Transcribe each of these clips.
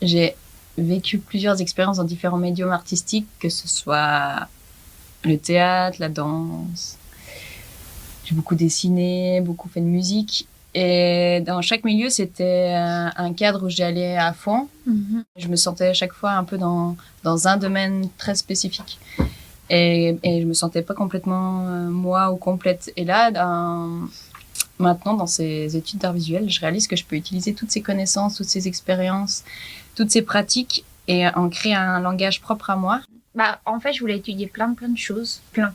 J'ai vécu plusieurs expériences dans différents médiums artistiques, que ce soit le théâtre, la danse. J'ai beaucoup dessiné, beaucoup fait de musique. Et dans chaque milieu, c'était un cadre où j'allais à fond. Je me sentais à chaque fois un peu dans un domaine très spécifique. Et je me sentais pas complètement moi ou complète. Et là, maintenant, dans ces études d'art visuel, je réalise que je peux utiliser toutes ces connaissances, toutes ces expériences, toutes ces pratiques et en créer un langage propre à moi. Bah, en fait, je voulais étudier plein de choses. Plein.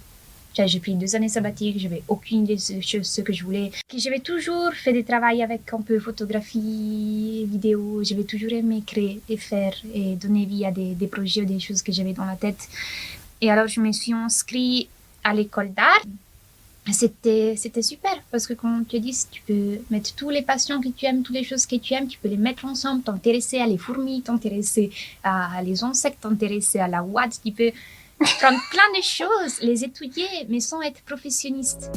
J'ai pris 2 années sabbatiques, j'avais aucune idée de ce que je voulais. J'avais toujours fait des travaux avec un peu photographie, vidéo. J'avais toujours aimé créer et faire et donner vie à des projets ou des choses que j'avais dans la tête. Et alors, je me suis inscrite à l'école d'art. C'était super parce que, comme on te dit, tu peux mettre tous les passions que tu aimes, toutes les choses que tu aimes, tu peux les mettre ensemble, t'intéresser à les fourmis, t'intéresser à les insectes, t'intéresser à la ouate, tu peux prendre plein de choses, les étudier, mais sans être professionniste.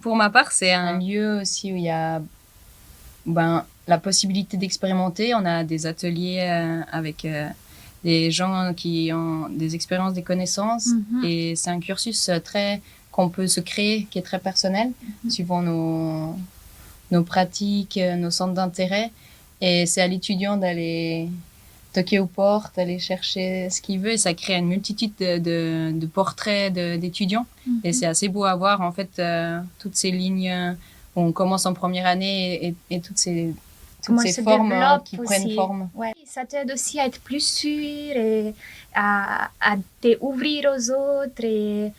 Pour ma part, c'est un lieu aussi où il y a la possibilité d'expérimenter. On a des ateliers avec des gens qui ont des expériences, des connaissances. Et c'est un cursus qu'on peut se créer, qui est très personnel, suivant nos pratiques, nos centres d'intérêt. Et c'est à l'étudiant d'aller toquer aux portes, aller chercher ce qu'il veut. Et ça crée une multitude de portraits d'étudiants. Et c'est assez beau à voir, en fait, toutes ces lignes où on commence en première année et toutes ces formes qui prennent forme. Ouais. Ça t'aide aussi à être plus sûr et à t'ouvrir aux autres et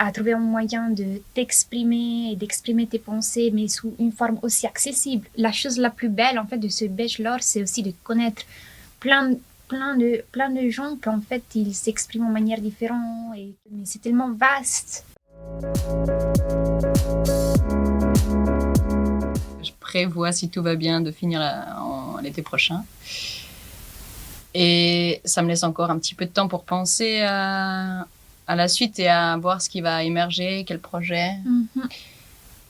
à trouver un moyen de t'exprimer et d'exprimer tes pensées, mais sous une forme aussi accessible. La chose la plus belle, en fait, de ce bachelor, c'est aussi de connaître plein de gens qu'en fait, ils s'expriment de manière différente. Mais c'est tellement vaste. Je prévois, si tout va bien, de finir l'été prochain. Et ça me laisse encore un petit peu de temps pour penser à la suite et à voir ce qui va émerger, quel projet.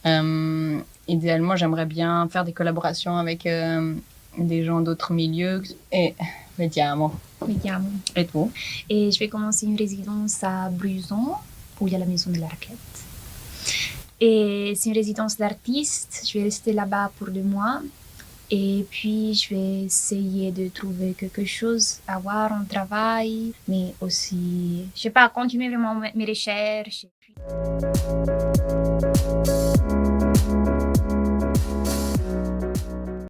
Idéalement, j'aimerais bien faire des collaborations avec des gens d'autres milieux. Et Vediamo. Et toi? Et je vais commencer une résidence à Bluson, où il y a la maison de la raquette. Et c'est une résidence d'artiste. Je vais rester là-bas pour 2 mois. Et puis, je vais essayer de trouver quelque chose, avoir un travail, mais aussi, je sais pas, continuer vraiment mes recherches.